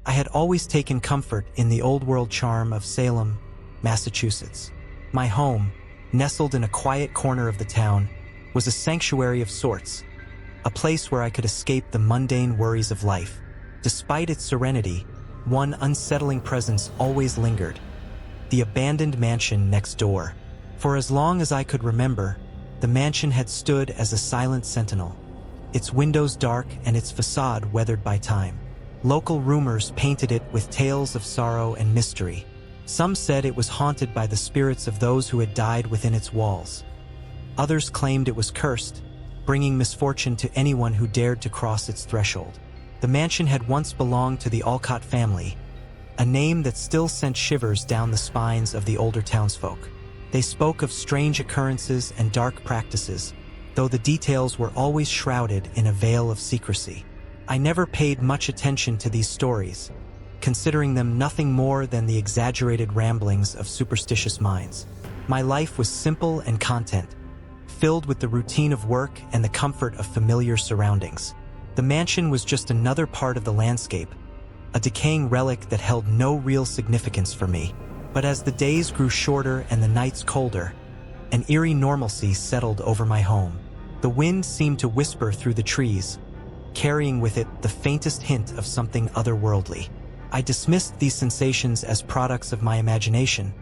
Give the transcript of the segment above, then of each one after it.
I had always taken comfort in the old-world charm of Salem, Massachusetts. My home, nestled in a quiet corner of the town, was a sanctuary of sorts, a place where I could escape the mundane worries of life. Despite its serenity, one unsettling presence always lingered: the abandoned mansion next door. For as long as I could remember, the mansion had stood as a silent sentinel, its windows dark and its facade weathered by time. Local rumors painted it with tales of sorrow and mystery. Some said it was haunted by the spirits of those who had died within its walls. Others claimed it was cursed, bringing misfortune to anyone who dared to cross its threshold. The mansion had once belonged to the Alcott family, a name that still sent shivers down the spines of the older townsfolk. They spoke of strange occurrences and dark practices, though the details were always shrouded in a veil of secrecy. I never paid much attention to these stories, considering them nothing more than the exaggerated ramblings of superstitious minds. My life was simple and content, filled with the routine of work and the comfort of familiar surroundings. The mansion was just another part of the landscape, a decaying relic that held no real significance for me. But as the days grew shorter and the nights colder, an eerie normalcy settled over my home. The wind seemed to whisper through the trees, carrying with it the faintest hint of something otherworldly. I dismissed these sensations as products of my imagination,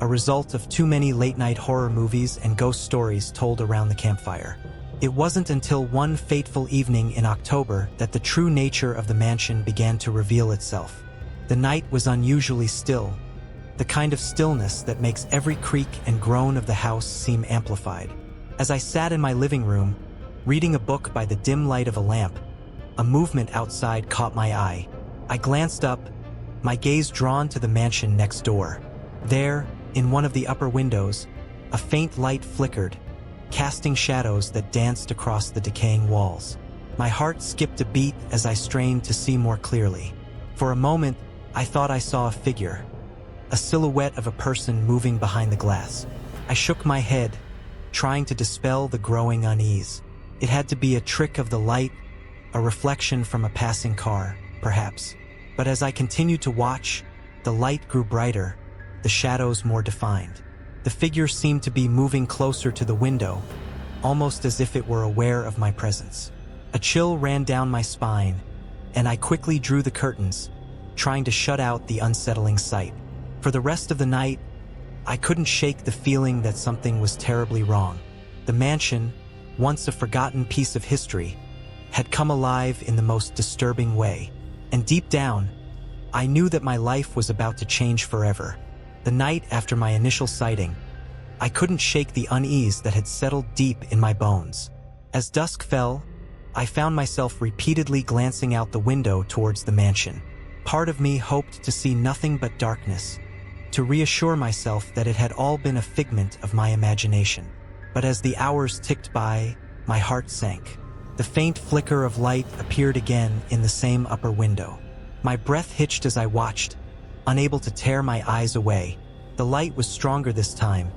a result of too many late-night horror movies and ghost stories told around the campfire. It wasn't until one fateful evening in October that the true nature of the mansion began to reveal itself. The night was unusually still, the kind of stillness that makes every creak and groan of the house seem amplified. As I sat in my living room, reading a book by the dim light of a lamp, a movement outside caught my eye. I glanced up, my gaze drawn to the mansion next door. There, in one of the upper windows, a faint light flickered, casting shadows that danced across the decaying walls. My heart skipped a beat as I strained to see more clearly. For a moment, I thought I saw a figure, a silhouette of a person moving behind the glass. I shook my head, trying to dispel the growing unease. It had to be a trick of the light, a reflection from a passing car, perhaps. But as I continued to watch, the light grew brighter, the shadows more defined. The figure seemed to be moving closer to the window, almost as if it were aware of my presence. A chill ran down my spine, and I quickly drew the curtains, trying to shut out the unsettling sight. For the rest of the night, I couldn't shake the feeling that something was terribly wrong. The mansion, once a forgotten piece of history, had come alive in the most disturbing way. And deep down, I knew that my life was about to change forever. The night after my initial sighting, I couldn't shake the unease that had settled deep in my bones. As dusk fell, I found myself repeatedly glancing out the window towards the mansion. Part of me hoped to see nothing but darkness, to reassure myself that it had all been a figment of my imagination. But as the hours ticked by, my heart sank. The faint flicker of light appeared again in the same upper window. My breath hitched as I watched, unable to tear my eyes away. The light was stronger this time,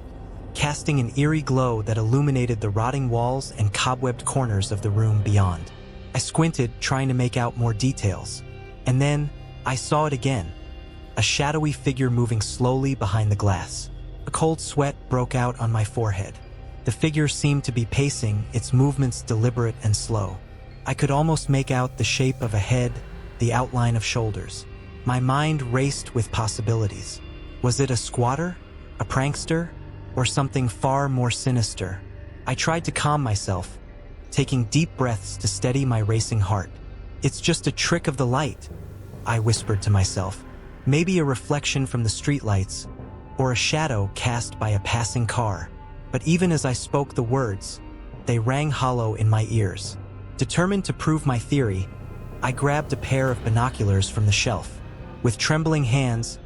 casting an eerie glow that illuminated the rotting walls and cobwebbed corners of the room beyond. I squinted, trying to make out more details. And then, I saw it again. A shadowy figure moving slowly behind the glass. A cold sweat broke out on my forehead. The figure seemed to be pacing, its movements deliberate and slow. I could almost make out the shape of a head, the outline of shoulders. My mind raced with possibilities. Was it a squatter, a prankster, or something far more sinister? I tried to calm myself, taking deep breaths to steady my racing heart. It's just a trick of the light, I whispered to myself. Maybe a reflection from the streetlights, or a shadow cast by a passing car. But even as I spoke the words, they rang hollow in my ears. Determined to prove my theory, I grabbed a pair of binoculars from the shelf. With trembling hands,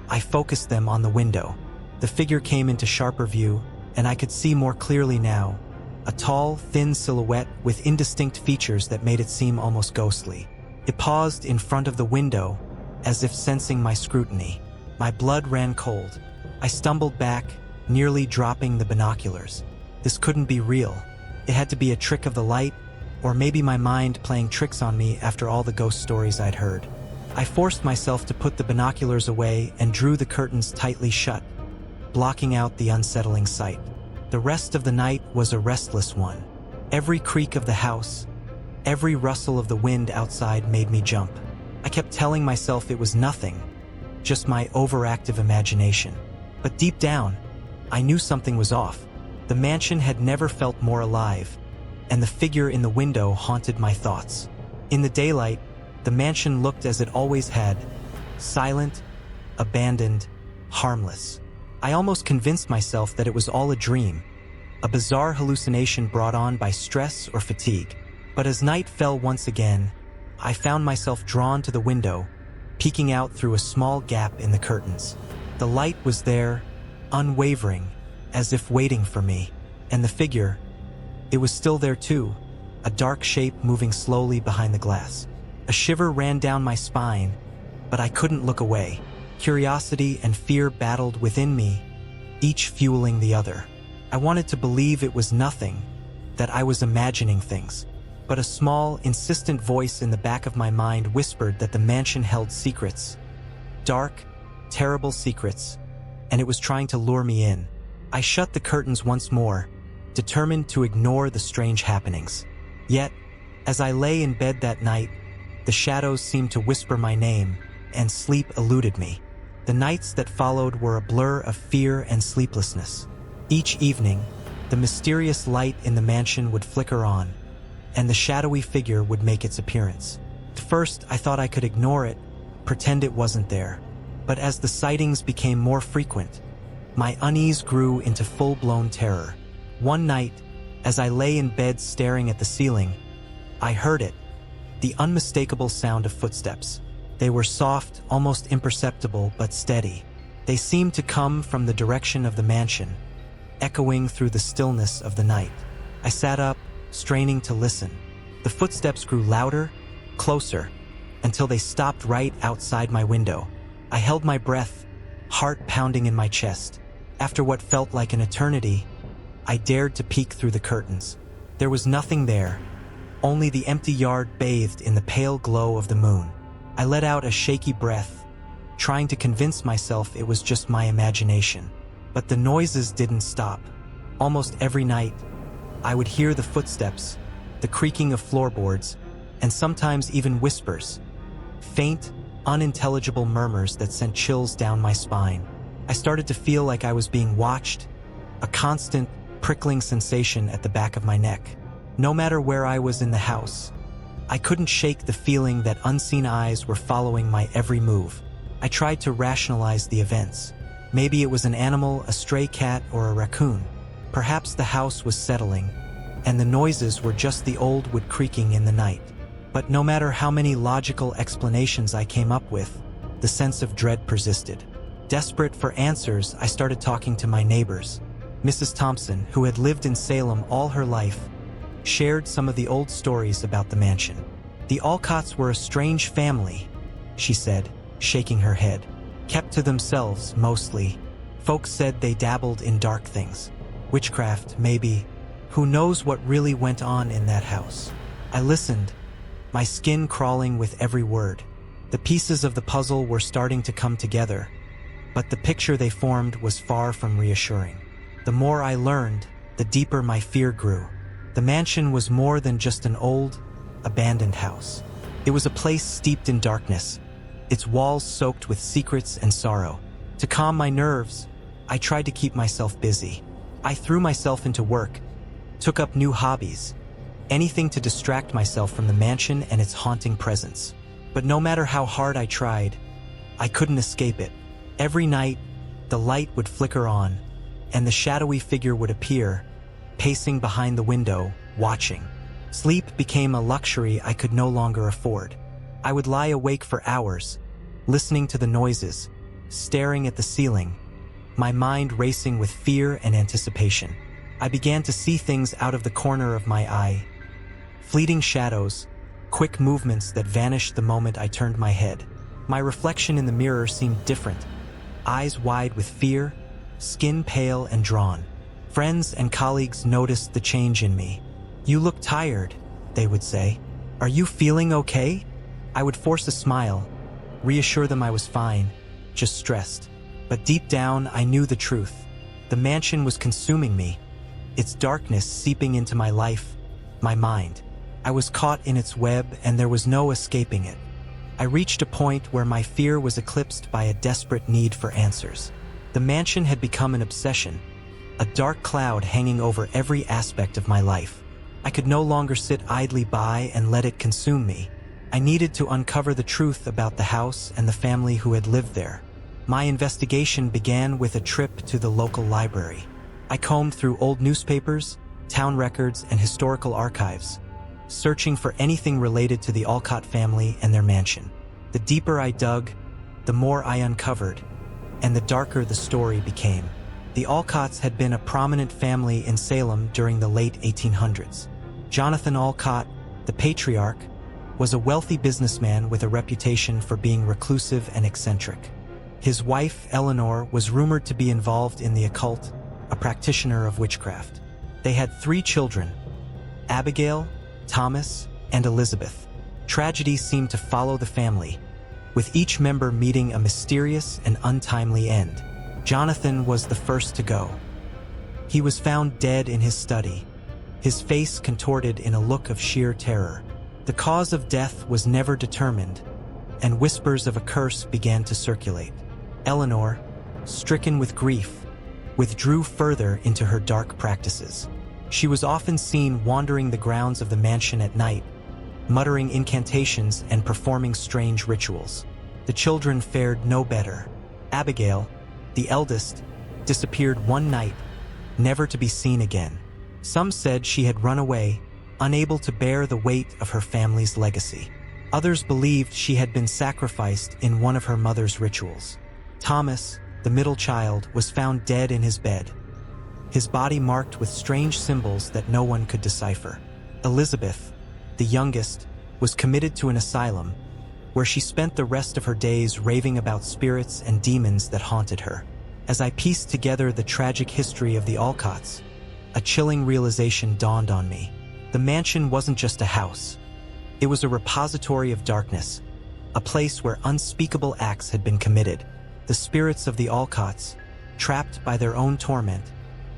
I focused them on the window. The figure came into sharper view, and I could see more clearly now. A tall, thin silhouette with indistinct features that made it seem almost ghostly. It paused in front of the window, as if sensing my scrutiny. My blood ran cold. I stumbled back, nearly dropping the binoculars. This couldn't be real. It had to be a trick of the light, or maybe my mind playing tricks on me after all the ghost stories I'd heard. I forced myself to put the binoculars away and drew the curtains tightly shut, blocking out the unsettling sight. The rest of the night was a restless one. Every creak of the house, every rustle of the wind outside made me jump. I kept telling myself it was nothing, just my overactive imagination. But deep down, I knew something was off. The mansion had never felt more alive, and the figure in the window haunted my thoughts. In the daylight, the mansion looked as it always had, silent, abandoned, harmless. I almost convinced myself that it was all a dream, a bizarre hallucination brought on by stress or fatigue. But as night fell once again, I found myself drawn to the window, peeking out through a small gap in the curtains. The light was there, unwavering, as if waiting for me. And the figure, it was still there too, a dark shape moving slowly behind the glass. A shiver ran down my spine, but I couldn't look away. Curiosity and fear battled within me, each fueling the other. I wanted to believe it was nothing, that I was imagining things. But a small, insistent voice in the back of my mind whispered that the mansion held secrets. Dark, terrible secrets, and it was trying to lure me in. I shut the curtains once more, determined to ignore the strange happenings. Yet, as I lay in bed that night, the shadows seemed to whisper my name, and sleep eluded me. The nights that followed were a blur of fear and sleeplessness. Each evening, the mysterious light in the mansion would flicker on, and the shadowy figure would make its appearance. At first, I thought I could ignore it, pretend it wasn't there. But as the sightings became more frequent, my unease grew into full-blown terror. One night, as I lay in bed staring at the ceiling, I heard it, the unmistakable sound of footsteps. They were soft, almost imperceptible, but steady. They seemed to come from the direction of the mansion, echoing through the stillness of the night. I sat up, straining to listen. The footsteps grew louder, closer, until they stopped right outside my window. I held my breath, heart pounding in my chest. After what felt like an eternity, I dared to peek through the curtains. There was nothing there, only the empty yard bathed in the pale glow of the moon. I let out a shaky breath, trying to convince myself it was just my imagination. But the noises didn't stop. Almost every night, I would hear the footsteps, the creaking of floorboards, and sometimes even whispers, faint, unintelligible murmurs that sent chills down my spine. I started to feel like I was being watched, a constant, prickling sensation at the back of my neck. No matter where I was in the house, I couldn't shake the feeling that unseen eyes were following my every move. I tried to rationalize the events. Maybe it was an animal, a stray cat, or a raccoon. Perhaps the house was settling, and the noises were just the old wood creaking in the night. But no matter how many logical explanations I came up with, the sense of dread persisted. Desperate for answers, I started talking to my neighbors. Mrs. Thompson, who had lived in Salem all her life, shared some of the old stories about the mansion. The Alcotts were a strange family, she said, shaking her head. Kept to themselves, mostly. Folks said they dabbled in dark things. Witchcraft, maybe. Who knows what really went on in that house? I listened, my skin crawling with every word. The pieces of the puzzle were starting to come together, but the picture they formed was far from reassuring. The more I learned, the deeper my fear grew. The mansion was more than just an old, abandoned house. It was a place steeped in darkness, its walls soaked with secrets and sorrow. To calm my nerves, I tried to keep myself busy. I threw myself into work, took up new hobbies, anything to distract myself from the mansion and its haunting presence. But no matter how hard I tried, I couldn't escape it. Every night, the light would flicker on, and the shadowy figure would appear, pacing behind the window, watching. Sleep became a luxury I could no longer afford. I would lie awake for hours, listening to the noises, staring at the ceiling, my mind racing with fear and anticipation. I began to see things out of the corner of my eye. Fleeting shadows, quick movements that vanished the moment I turned my head. My reflection in the mirror seemed different, eyes wide with fear, skin pale and drawn. Friends and colleagues noticed the change in me. "You look tired," they would say. "Are you feeling okay?" I would force a smile, reassure them I was fine, just stressed. But deep down, I knew the truth. The mansion was consuming me, its darkness seeping into my life, my mind. I was caught in its web, and there was no escaping it. I reached a point where my fear was eclipsed by a desperate need for answers. The mansion had become an obsession, a dark cloud hanging over every aspect of my life. I could no longer sit idly by and let it consume me. I needed to uncover the truth about the house and the family who had lived there. My investigation began with a trip to the local library. I combed through old newspapers, town records, and historical archives, searching for anything related to the Alcott family and their mansion. The deeper I dug, the more I uncovered, and the darker the story became. The Alcotts had been a prominent family in Salem during the late 1800s. Jonathan Alcott, the patriarch, was a wealthy businessman with a reputation for being reclusive and eccentric. His wife, Eleanor, was rumored to be involved in the occult, a practitioner of witchcraft. They had 3 children, Abigail, Thomas, and Elizabeth. Tragedy seemed to follow the family, with each member meeting a mysterious and untimely end. Jonathan was the first to go. He was found dead in his study, his face contorted in a look of sheer terror. The cause of death was never determined, and whispers of a curse began to circulate. Eleanor, stricken with grief, withdrew further into her dark practices. She was often seen wandering the grounds of the mansion at night, muttering incantations and performing strange rituals. The children fared no better. Abigail, the eldest, disappeared one night, never to be seen again. Some said she had run away, unable to bear the weight of her family's legacy. Others believed she had been sacrificed in one of her mother's rituals. Thomas, the middle child, was found dead in his bed, his body marked with strange symbols that no one could decipher. Elizabeth, the youngest, was committed to an asylum, where she spent the rest of her days raving about spirits and demons that haunted her. As I pieced together the tragic history of the Alcotts, a chilling realization dawned on me. The mansion wasn't just a house. It was a repository of darkness, a place where unspeakable acts had been committed. The spirits of the Alcotts, trapped by their own torment,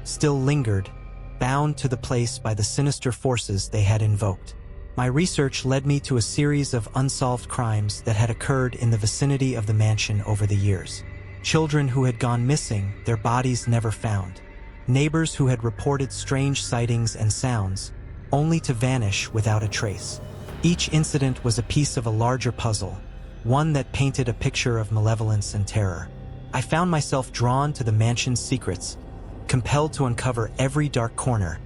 still lingered, bound to the place by the sinister forces they had invoked. My research led me to a series of unsolved crimes that had occurred in the vicinity of the mansion over the years. Children who had gone missing, their bodies never found. Neighbors who had reported strange sightings and sounds, only to vanish without a trace. Each incident was a piece of a larger puzzle, one that painted a picture of malevolence and terror. I found myself drawn to the mansion's secrets, compelled to uncover every dark corner,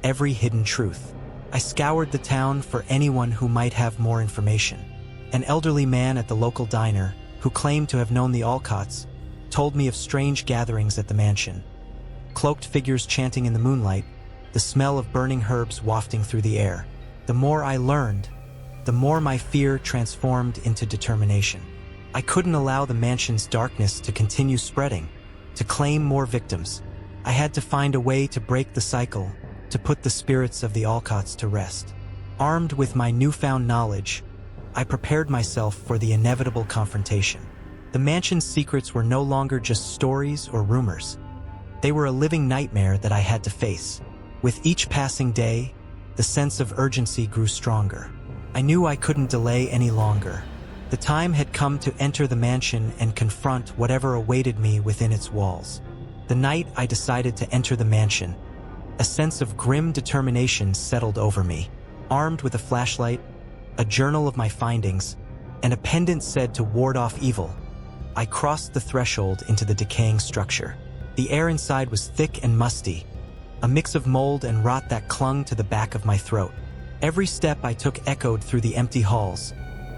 every hidden truth. I scoured the town for anyone who might have more information. An elderly man at the local diner, who claimed to have known the Alcotts, told me of strange gatherings at the mansion. Cloaked figures chanting in the moonlight, the smell of burning herbs wafting through the air. The more I learned, the more my fear transformed into determination. I couldn't allow the mansion's darkness to continue spreading, to claim more victims. I had to find a way to break the cycle, to put the spirits of the Alcotts to rest. Armed with my newfound knowledge, I prepared myself for the inevitable confrontation. The mansion's secrets were no longer just stories or rumors. They were a living nightmare that I had to face. With each passing day, the sense of urgency grew stronger. I knew I couldn't delay any longer. The time had come to enter the mansion and confront whatever awaited me within its walls. The night I decided to enter the mansion, a sense of grim determination settled over me. Armed with a flashlight, a journal of my findings, and a pendant said to ward off evil, I crossed the threshold into the decaying structure. The air inside was thick and musty, a mix of mold and rot that clung to the back of my throat. Every step I took echoed through the empty halls,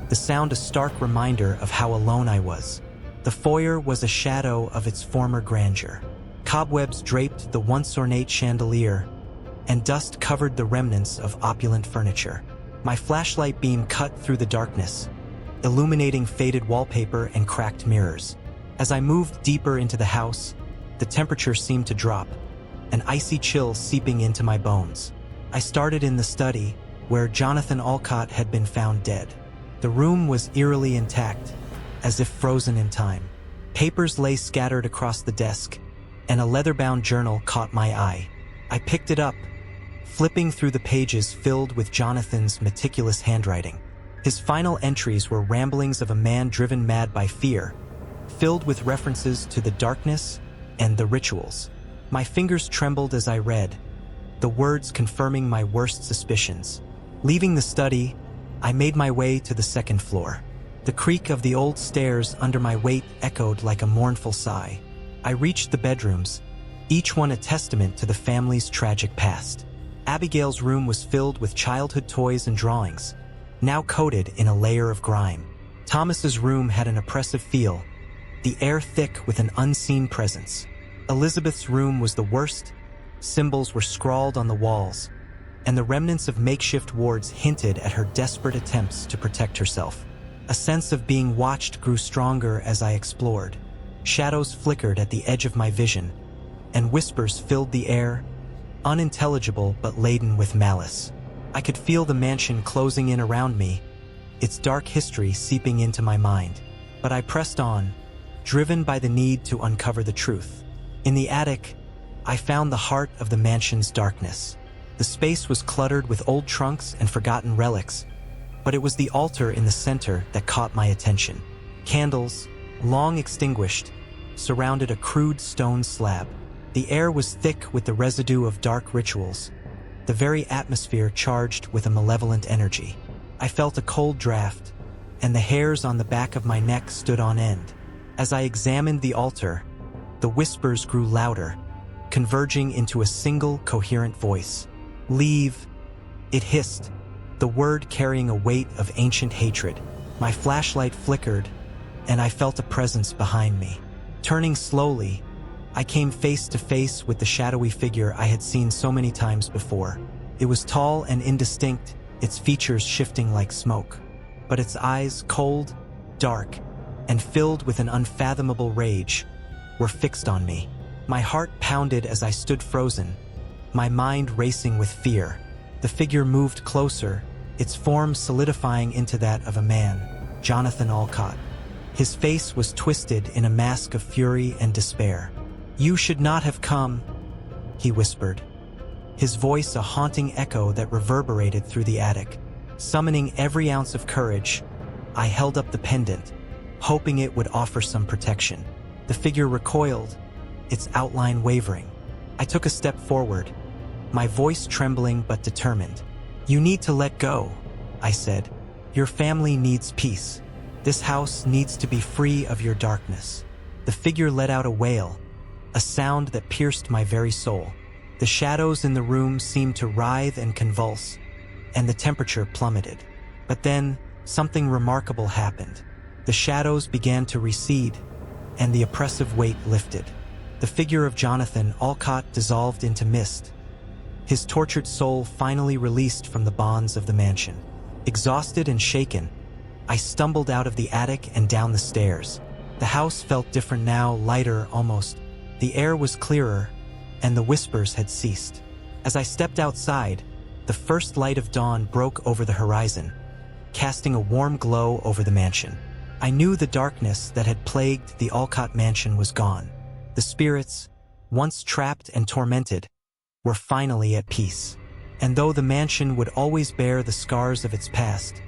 the sound a stark reminder of how alone I was. The foyer was a shadow of its former grandeur. Cobwebs draped the once ornate chandelier, and dust covered the remnants of opulent furniture. My flashlight beam cut through the darkness, illuminating faded wallpaper and cracked mirrors. As I moved deeper into the house, the temperature seemed to drop, an icy chill seeping into my bones. I started in the study, where Jonathan Alcott had been found dead. The room was eerily intact, as if frozen in time. Papers lay scattered across the desk, and a leather-bound journal caught my eye. I picked it up, flipping through the pages filled with Jonathan's meticulous handwriting. His final entries were ramblings of a man driven mad by fear, filled with references to the darkness and the rituals. My fingers trembled as I read, the words confirming my worst suspicions. Leaving the study, I made my way to the second floor. The creak of the old stairs under my weight echoed like a mournful sigh. I reached the bedrooms, each one a testament to the family's tragic past. Abigail's room was filled with childhood toys and drawings, now coated in a layer of grime. Thomas's room had an oppressive feel, the air thick with an unseen presence. Elizabeth's room was the worst. Symbols were scrawled on the walls, and the remnants of makeshift wards hinted at her desperate attempts to protect herself. A sense of being watched grew stronger as I explored. Shadows flickered at the edge of my vision, and whispers filled the air, unintelligible but laden with malice. I could feel the mansion closing in around me, its dark history seeping into my mind. But I pressed on, driven by the need to uncover the truth. In the attic, I found the heart of the mansion's darkness. The space was cluttered with old trunks and forgotten relics, but it was the altar in the center that caught my attention. Candles, long extinguished, surrounded a crude stone slab. The air was thick with the residue of dark rituals, the very atmosphere charged with a malevolent energy. I felt a cold draft, and the hairs on the back of my neck stood on end. As I examined the altar, the whispers grew louder, converging into a single coherent voice. "Leave," it hissed, the word carrying a weight of ancient hatred. My flashlight flickered, and I felt a presence behind me. Turning slowly, I came face to face with the shadowy figure I had seen so many times before. It was tall and indistinct, its features shifting like smoke. But its eyes, cold, dark, and filled with an unfathomable rage, were fixed on me. My heart pounded as I stood frozen, my mind racing with fear. The figure moved closer, its form solidifying into that of a man, Jonathan Alcott. His face was twisted in a mask of fury and despair. "You should not have come," he whispered, his voice a haunting echo that reverberated through the attic. Summoning every ounce of courage, I held up the pendant, hoping it would offer some protection. The figure recoiled, its outline wavering. I took a step forward, my voice trembling but determined. "You need to let go," I said. "Your family needs peace. This house needs to be free of your darkness." The figure let out a wail, a sound that pierced my very soul. The shadows in the room seemed to writhe and convulse, and the temperature plummeted. But then, something remarkable happened. The shadows began to recede, and the oppressive weight lifted. The figure of Jonathan Alcott dissolved into mist, his tortured soul finally released from the bonds of the mansion. Exhausted and shaken, I stumbled out of the attic and down the stairs. The house felt different now, lighter almost. The air was clearer, and the whispers had ceased. As I stepped outside, the first light of dawn broke over the horizon, casting a warm glow over the mansion. I knew the darkness that had plagued the Alcott mansion was gone. The spirits, once trapped and tormented, were finally at peace. And though the mansion would always bear the scars of its past,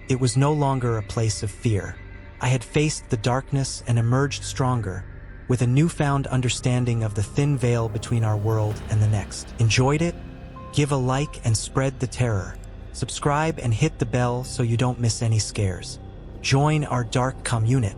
it was no longer a place of fear. I had faced the darkness and emerged stronger, with a newfound understanding of the thin veil between our world and the next. Enjoyed it? Give a like and spread the terror. Subscribe and hit the bell so you don't miss any scares. Join our dark community.